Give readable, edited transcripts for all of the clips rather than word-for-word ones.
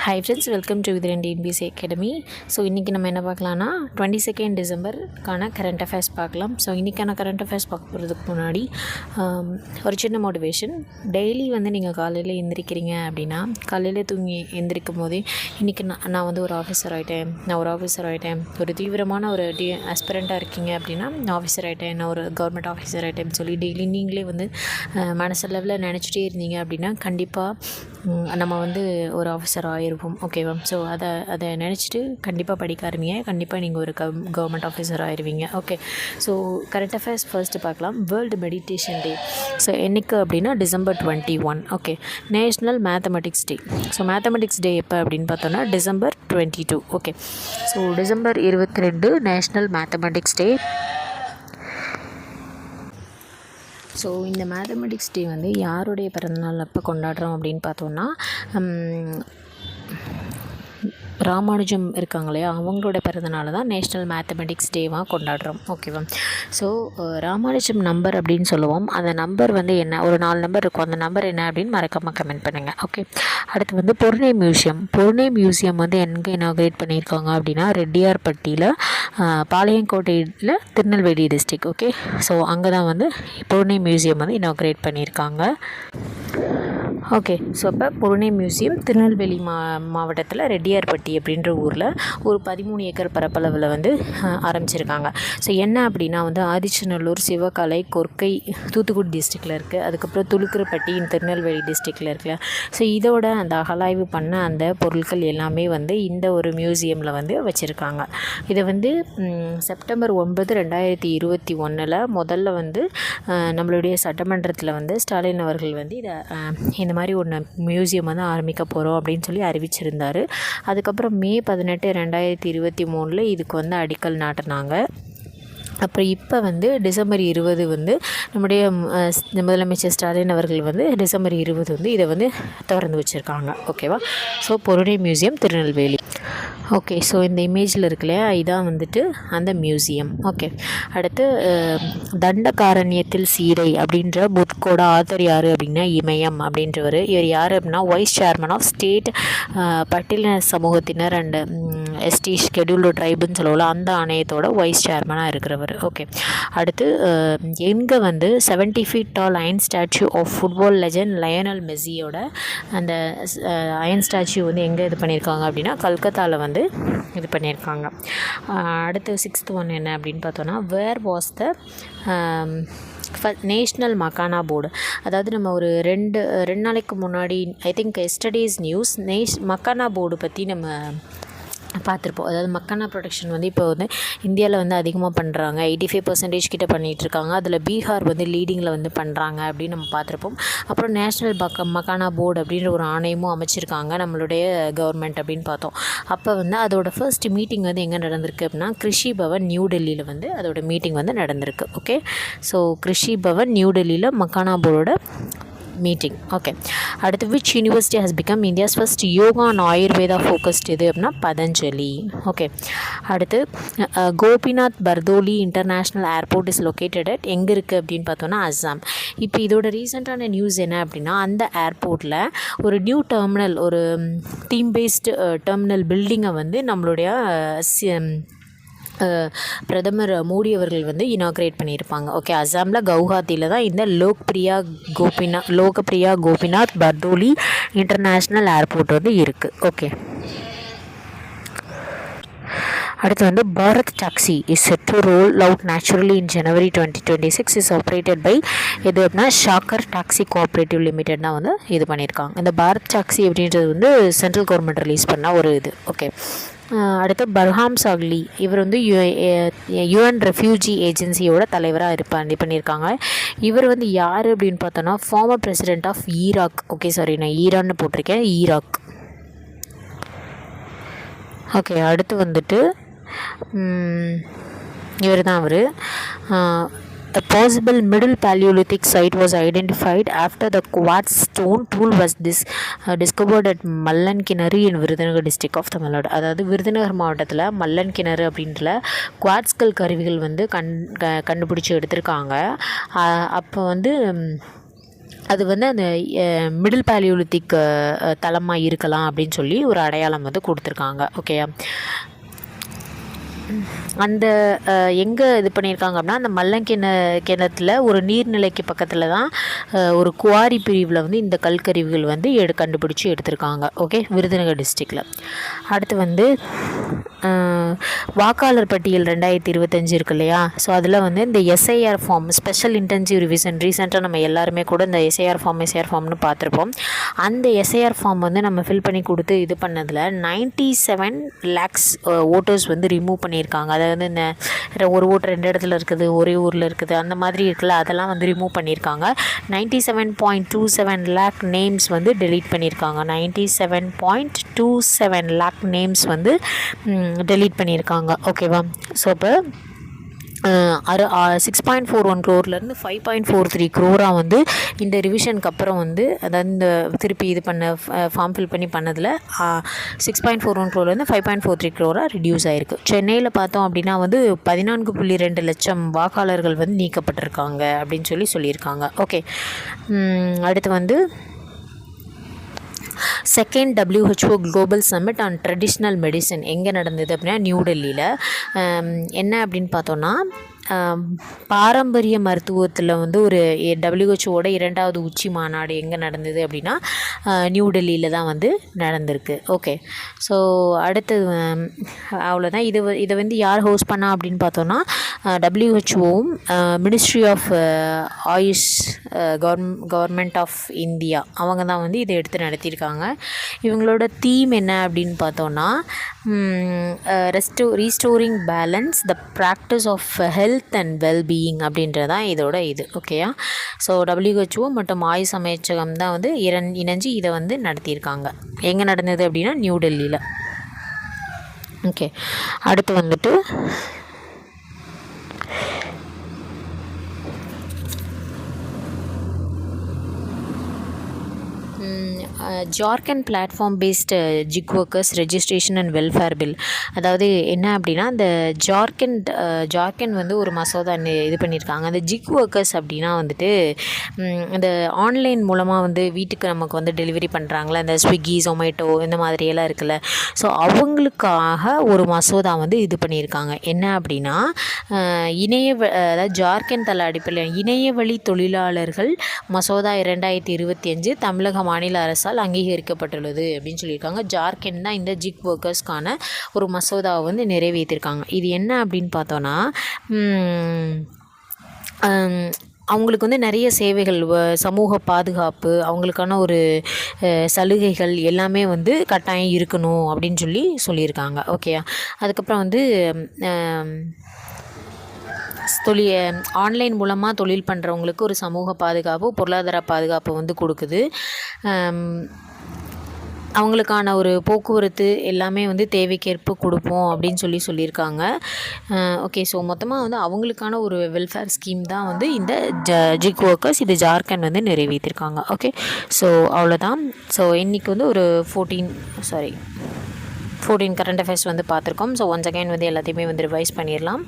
Hi friends, welcome to Vidran DNBC Academy. So இன்றைக்கி நம்ம என்ன பார்க்கலான்னா 22nd டிசம்பருக்கான கரண்ட் அஃபேர்ஸ் பார்க்கலாம். ஸோ இன்றைக்கான கரண்ட் அஃபேர்ஸ் பார்க்க போகிறதுக்கு முன்னாடி ஒரு சின்ன மோட்டிவேஷன். டெய்லி நீங்கள் காலையில் எந்திரிக்கிறீங்க அப்படின்னா காலையில் தூங்கி எந்திரிக்கும் போதே இன்றைக்கி நான் ஒரு ஆஃபீஸர் ஆகிட்டேன், ஒரு தீவிரமான ஒரு ஆஸ்பிரண்ட்டாக இருக்கீங்க அப்படின்னா நான் ஆஃபீஸர் ஆகிட்டேன், நான் ஒரு கவர்மெண்ட் ஆஃபீஸர் ஆகிட்டேன்னு சொல்லி டெய்லி நீங்களே மனசளவில் நினச்சிட்டே இருந்தீங்க அப்படின்னா கண்டிப்பாக நம்ம ஒரு ஆஃபீஸர் ஆகிருப்போம். ஓகேவா? ஸோ அதை நினச்சிட்டு கண்டிப்பாக படிக்க ஆரம்பிங்க. கண்டிப்பாக நீங்கள் ஒரு கவர்மெண்ட் ஆஃபீஸர் ஆயிடுவீங்க. Okay, so current affairs first பார்க்கலாம். World meditation day. ஸோ என்னைக்கு அப்படின்னா December 21. Okay, national mathematics day. So mathematics day எப்போ அப்படின்னு பார்த்தோன்னா December 22. Okay, so December 22 national mathematics day. So இந்த மேத்தமெட்டிக்ஸ் டே யாருடைய பிறந்தநாள் அப்போ கொண்டாடுறோம் அப்படின்னு பார்த்தோன்னா ராமானுஜம் இருக்காங்க இல்லையா, அவங்களோட பிறந்தநாள் தான் நேஷ்னல் மேத்தமெட்டிக்ஸ் டேவாக கொண்டாடுறோம். ஓகேவா? ஸோ ராமானுஜம் நம்பர் அப்படின்னு சொல்லுவோம். அந்த நம்பர் என்ன, ஒரு 4 நம்பர் இருக்கும். அந்த நம்பர் என்ன அப்படின்னு மறக்காமல் கமெண்ட் பண்ணுங்கள். ஓகே, அடுத்து பொருணை மியூசியம் எங்கே இனாக்ரேட் பண்ணியிருக்காங்க அப்படின்னா ரெட்டியார்பட்டியில், பாளையங்கோட்டையில், திருநெல்வேலி டிஸ்ட்ரிக்ட். ஓகே, ஸோ அங்கே தான் பொருணை மியூசியம் இனாக்ரேட் பண்ணியிருக்காங்க. ஓகே, ஸோ அப்போ பொருணை மியூசியம் திருநெல்வேலி மாவட்டத்தில் ரெட்டியார்பட்டி அப்படின்ற ஊரில் ஒரு 13 ஏக்கர் பரப்பளவில் ஆரம்பிச்சிருக்காங்க. ஸோ என்ன அப்படின்னா ஆதிச்சநல்லூர், சிவகலை, கொர்க்கை தூத்துக்குடி டிஸ்ட்ரிக்டில் இருக்குது. அதுக்கப்புறம் துலுக்கரப்பட்டி திருநெல்வேலி டிஸ்ட்ரிக்டில் இருக்குல்ல. ஸோ இதோட அந்த அகலாய்வு பண்ண அந்த பொருட்கள் எல்லாமே இந்த ஒரு மியூசியமில் வச்சுருக்காங்க. இதை செப்டம்பர் 9, 2021 முதல்ல நம்மளுடைய சட்டமன்றத்தில் ஸ்டாலின் அவர்கள் இதை இந்த மாதிரி ஒன்று மியூசியம் ஆரம்பிக்க போகிறோம் அப்படின்னு சொல்லி அறிவிச்சிருந்தார். அதுக்கப்புறம் May 18, 2023 இதுக்கு அடிக்கல் நாட்டினாங்க. அப்புறம் இப்போ December 20 நம்முடைய முதலமைச்சர் ஸ்டாலின் அவர்கள் December 20 இதை திறந்து வச்சுருக்காங்க. ஓகேவா? So Porunai museum Tirunelveli. Okay, so இந்த இமேஜில் இருக்கு இல்லையா, இதான் அந்த மியூசியம். ஓகே, அடுத்து தண்டகாரண்யத்தில் சீரை அப்படின்ற புக்கோட ஆத்தர் யார் அப்படின்னா இமயம் அப்படின்றவர். இவர் யார் அப்படின்னா வைஸ் சேர்மன் ஆஃப் ஸ்டேட் பட்டியலின சமூகத்தினர் அண்ட் எஸ்டி ஷெட்யூல்டு ட்ரைபுன்னு சொல்லுவோம்ல, அந்த ஆணையத்தோட வைஸ் சேர்மனாக இருக்கிறவர். ஓகே, அடுத்து எங்கே 70 feet tall iron statue of football legend Lionel மெஸ்ஸியோட அந்த அயன் ஸ்டாச்சு எங்கே இது பண்ணியிருக்காங்க அப்படின்னா கல்கத்தாவில் இது பண்ணியிருக்காங்க. அடுத்து 6th ஒன் என்ன அப்படின்னு பார்த்தோன்னா where was the national makhana board. அதாவது நம்ம ஒரு ரெண்டு நாளைக்கு முன்னாடி I think yesterday's news Makhana board பற்றி நம்ம பார்த்துருப்போம். அதாவது மக்கானா ப்ரொடக்ஷன் இப்போ இந்தியாவில் அதிகமாக பண்ணுறாங்க. 85% கிட்ட பண்ணிகிட்ருக்காங்க. அதில் பீகார் லீடிங்கில் பண்ணுறாங்க அப்படின்னு நம்ம பார்த்துருப்போம். அப்புறம் நேஷ்னல் மக்கானா போர்டு அப்படின்ற ஒரு ஆணையமும் அமைச்சிருக்காங்க நம்மளுடைய கவர்மெண்ட் அப்படின்னு பார்த்தோம். அப்போ அதோட ஃபர்ஸ்ட் மீட்டிங் எங்கே நடந்திருக்கு அப்படின்னா கிருஷி பவன் நியூ டெல்லியில் அதோட மீட்டிங் நடந்திருக்கு. Okay, so Krishi Bhavan new டெல்லியில் மக்கானா போர்டோட மீட்டிங். ஓகே, அடுத்து which university has become India's first yoga and Ayurveda focused இது அப்படின்னா பதஞ்சலி. ஓகே, அடுத்து Gopinath Bardoloi international airport is located at எங்கே இருக்குது அப்படின்னு பார்த்தோன்னா அஸ்ஸாம். இப்போ இதோட ரீசெண்டான நியூஸ் என்ன அப்படின்னா அந்த ஏர்போர்ட்டில் ஒரு நியூ டெர்மினல், ஒரு தீம் பேஸ்டு டெர்மினல் பில்டிங்கை நம்மளுடைய பிரதமர் மோடி அவர்கள் இனாக்ரேட் பண்ணியிருப்பாங்க. ஓகே, அஸ்ஸாமில் கவுஹாத்தியில் தான் இந்த லோகப்ரியா கோபிநாத் பர்தோலி இன்டர்நேஷ்னல் ஏர்போர்ட் இருக்குது. ஓகே, அடுத்து Bharat taxi is set to roll out naturally in January 2026 is operated by எது அப்படின்னா ஷாக்கர் டாக்ஸி கோஆப்ரேட்டிவ் லிமிடெட் தான் இது பண்ணியிருக்காங்க. இந்த பாரத் டாக்ஸி அப்படின்றது சென்ட்ரல் கவர்மெண்ட் ரிலீஸ் பண்ண ஒரு இது. ஓகே, அடுத்து பர்ஹாம் சாக்லி இவர் UN ரெஃப்யூஜி ஏஜென்சியோட தலைவராக இது பண்ணியிருக்காங்க. இவர் யார் அப்படின்னு பார்த்தோன்னா former president of Iraq. Okay, sorry, நான் ஈரான்னு போட்டிருக்கேன், ஈராக். ஓகே, அடுத்து இவர் தான் A possible Middle Paleolithic site was identified after the quartz stone tool was discovered at Mallankinaru in Virudhunagar district of Tamil Nadu. அதாவது விருதுநகர் மாவட்டத்தில் மல்லன்கிணறு அப்படின்ற குவாட்ஸ்கல் கருவிகள் கண்டுபிடிச்சி எடுத்திருக்காங்க. அப்போ அது வந்து அந்த மிடில் பேலியோலித்திக் தளமாக இருக்கலாம் அப்படின்னு சொல்லி ஒரு அடையாளம் வந்து கொடுத்துருக்காங்க. ஓகேயா. அந்த எங்கே இது பண்ணியிருக்காங்க அப்படின்னா அந்த கிணத்துல ஒரு நீர்நிலைக்கு பக்கத்தில் தான் ஒரு குவாரி பிரிவில் வந்து இந்த கல்கருவிகள் வந்து கண்டுபிடிச்சி எடுத்திருக்காங்க. ஓகே, விருதுநகர் டிஸ்ட்ரிக்டில். அடுத்து வந்து வாக்காளர் பட்டியல் 2025 இருக்கு இல்லையா. ஸோ அதில் வந்து இந்த SIR form, special intensive revision, ரீசெண்டாக நம்ம எல்லாருமே கூட இந்த எஸ்ஐஆர் ஃபார்ம்னு பார்த்துருப்போம். அந்த எஸ்ஐஆர் ஃபார்ம் வந்து நம்ம ஃபில் பண்ணி கொடுத்து இது பண்ணதில் 97 lakhs ஓட்டர்ஸ் வந்து ரிமூவ் பண்ணியிருக்காங்க. அதாவது இந்த ஒரு ஓட்டு 2 இடத்துல இருக்குது, ஒரே ஊரில் இருக்குது, அந்த மாதிரி இருக்குல்ல, அதெல்லாம் வந்து ரிமூவ் பண்ணியிருக்காங்க. 97.27 lakh நேம்ஸ் வந்து டெலீட் பண்ணியிருக்காங்க. 97.27 lakh நேம்ஸ் வந்து டெலீட் பண்ணியிருக்காங்க. ஓகேவா. ஸோ இப்போ 6.41 crore 5.43 crore வந்து இந்த ரிவிஷனுக்கு அப்புறம் வந்து, அதாவது இந்த திருப்பி இது பண்ண ஃபார்ம் ஃபில் பண்ணி பண்ணதில் 6.41 crore 5.43 crore ரிடியூஸ் ஆகிருக்கு. சென்னையில் பார்த்தோம் அப்படின்னா வந்து 14.2 லட்சம் வாக்காளர்கள் வந்து நீக்கப்பட்டிருக்காங்க அப்படின்னு சொல்லியிருக்காங்க. ஓகே. அடுத்து வந்து second WHO global summit on traditional medicine எங்கே நடந்தது அப்படின்னா நியூ டெல்லியில். என்ன அப்படின்னு பார்த்தோன்னா பாரம்பரிய மருத்துவத்தில் வந்து ஒரு WHO 2வது உச்சி மாநாடு எங்கே நடந்தது அப்படின்னா நியூ டெல்லியில் தான் வந்து நடந்திருக்கு. ஓகே. ஸோ அடுத்தது அவ்வளோதான். இதை வந்து யார் ஹோஸ்ட் பண்ணா அப்படின்னு பார்த்தோன்னா WHO-வும் ministry of AYUSH government of India அவங்க தான் வந்து இதை எடுத்து நடத்தியிருக்காங்க. இவங்களோட தீம் என்ன அப்படின்னு பார்த்தோன்னா restoring balance the practice of health and wellbeing அப்படின்றதான் இதோட இது. ஓகேயா. ஸோ WHO மற்றும் ஆயுஷ் அமைச்சகம் தான் வந்து இணைஞ்சு இதை வந்து நடத்தியிருக்காங்க. எங்கே நடந்தது அப்படின்னா நியூ டெல்லியில். ஓகே. அடுத்து வந்துட்டு Jharkhand platform based zig workers registration and welfare bill. அதாவது என்ன அப்படின்னா இந்த ஜார்க்கண்ட் வந்து ஒரு மசோதா இது பண்ணியிருக்காங்க. அந்த ஜிக் ஒர்க்கர்ஸ் அப்படின்னா வந்துட்டு இந்த ஆன்லைன் மூலமாக வந்து வீட்டுக்கு நமக்கு வந்து டெலிவரி பண்ணுறாங்களே, இந்த ஸ்விக்கி, ஜொமேட்டோ இந்த மாதிரியெல்லாம் இருக்குல்ல. ஸோ அவங்களுக்காக ஒரு மசோதா வந்து இது பண்ணியிருக்காங்க. என்ன அப்படின்னா அதாவது ஜார்க்கண்ட் தள அடிப்படையில் இணையவழி தொழிலாளர்கள் மசோதா 2025 தமிழக மாநில அரசால் அங்கீகரிக்கப்பட்டுள்ளது அப்படின்னு சொல்லியிருக்காங்க. ஜார்க்கண்ட் தான் இந்த ஜிக் ஒர்க்கர்ஸ்க்கான ஒரு மசோதாவை வந்து நிறைவேற்றிருக்காங்க. இது என்ன அப்படின்னு பார்த்தோன்னா அவங்களுக்கு வந்து நிறைய சேவைகள், சமூக பாதுகாப்பு, அவங்களுக்கான ஒரு சலுகைகள் எல்லாமே வந்து கட்டாயம் இருக்கணும் அப்படின்னு சொல்லியிருக்காங்க. ஓகேயா. அதுக்கப்புறம் வந்து ஆன்லைன் மூலமாக தொழில் பண்ணுறவங்களுக்கு ஒரு சமூக பாதுகாப்பு, பொருளாதார பாதுகாப்பு வந்து கொடுக்குது. அவங்களுக்கான ஒரு போக்குவரத்து எல்லாமே வந்து தேவைக்கேற்ப கொடுப்போம் அப்படின்னு சொல்லியிருக்காங்க. ஓகே. ஸோ மொத்தமாக வந்து அவங்களுக்கான ஒரு வெல்ஃபேர் ஸ்கீம் தான் வந்து இந்த ஜிக் ஒர்க்கர்ஸ் இது ஜார்க்கண்ட் வந்து நிறைவேற்றிருக்காங்க. ஓகே. ஸோ அவ்வளோதான். ஸோ இன்றைக்கி வந்து ஒரு 14 கரண்ட் அஃபேர்ஸ் வந்து பார்த்துருக்கோம். ஸோ ஒன்ஸ் அகைன் வந்து எல்லாத்தையுமே வந்து ரிவைஸ் பண்ணிடலாம்.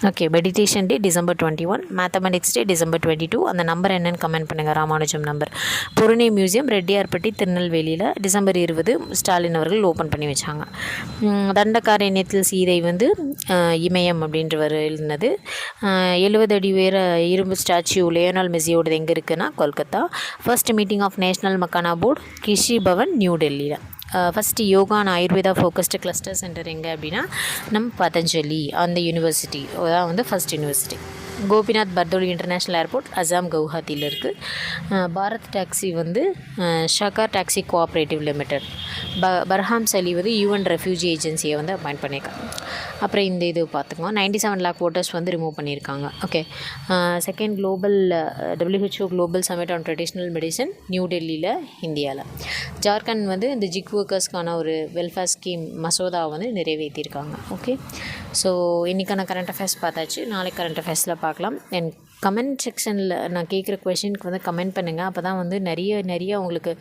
ஓகே. மெடிடேஷன் டே December 21, மேத்தமெட்டிக்ஸ் டே December 22. அந்த நம்பர் என்னென்னு கமெண்ட் பண்ணுங்கள். ராமானுஜம் நம்பர். பொருணை மியூசியம் ரெட்டியார்பட்டி திருநெல்வேலியில் December 20 ஸ்டாலின் அவர்கள் ஓப்பன் பண்ணி வச்சாங்க. தண்டகாரண்யத்தில் சீதை வந்து இமயம் அப்படின்றவர் எழுதினது. 70 அடி உயர இரும்பு ஸ்டாச்சு லியோனல் மெஸ்ஸியோடது எங்கே இருக்குன்னா Kolkata. First meeting of national makhana board Krishi Bhawan new டெல்லியில். First yoga and Ayurveda focused cluster centre எங்கே அப்படின்னா நம்ம பதஞ்சலி அந்த யூனிவர்சிட்டி தான் வந்து first university. Gopinath Bardoloi international airport Assam கவுஹாத்தியில் இருக்குது. பாரத் டாக்ஸி வந்து Sahakar taxi cooperative limited. Barham Salih வந்து யூஎன் ரெஃப்யூஜி ஏஜென்சியை வந்து அப்பாயிண்ட் பண்ணியிருக்காங்க. அப்புறம் இந்த இது பார்த்துக்கோங்க, 97 lakh ஓட்டர்ஸ் வந்து ரிமூவ் பண்ணியிருக்காங்க. Okay. Second WHO global submit on traditional medicine new டெல்லியில் இந்தியாவில். ஜார்க்கண்ட் வந்து இந்த ஜிக் ஒர்க்கர்ஸ்க்கான ஒரு வெல்ஃபேர் ஸ்கீம் மசோதாவை வந்து நிறைவேற்றியிருக்காங்க. ஓகே. ஸோ இன்றைக்கான கரண்ட் அஃபேர்ஸ் பார்த்தாச்சு. நாளைக்கு கரண்ட் அஃபேர்ஸில் பார்க்கலாம். கமெண்ட் செக்ஷனில் நான் கேட்குற கொஷினுக்கு வந்து கமெண்ட் பண்ணுங்கள். அப்போ தான் வந்து நிறைய உங்களுக்கு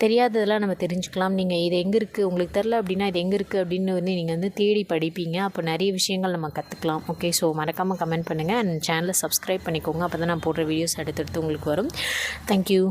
தெரியாததெல்லாம் நம்ம தெரிஞ்சுக்கலாம். நீங்கள் இது எங்கே இருக்குது உங்களுக்கு தெரில அப்படின்னா இது எங்கே இருக்குது அப்படின்னு வந்து நீங்கள் வந்து தேடி படிப்பீங்க. அப்போ நிறைய விஷயங்கள் நம்ம கற்றுக்கலாம். ஓகே, ஸோ மறக்காமல் கமெண்ட் பண்ணுங்கள் அண்ட் சேனலை சப்ஸ்கிரைப் பண்ணிக்கோங்க. அப்போ தான் நான் போடுற வீடியோஸ் அடுத்தடுத்து உங்களுக்கு வரும். தேங்க்யூ.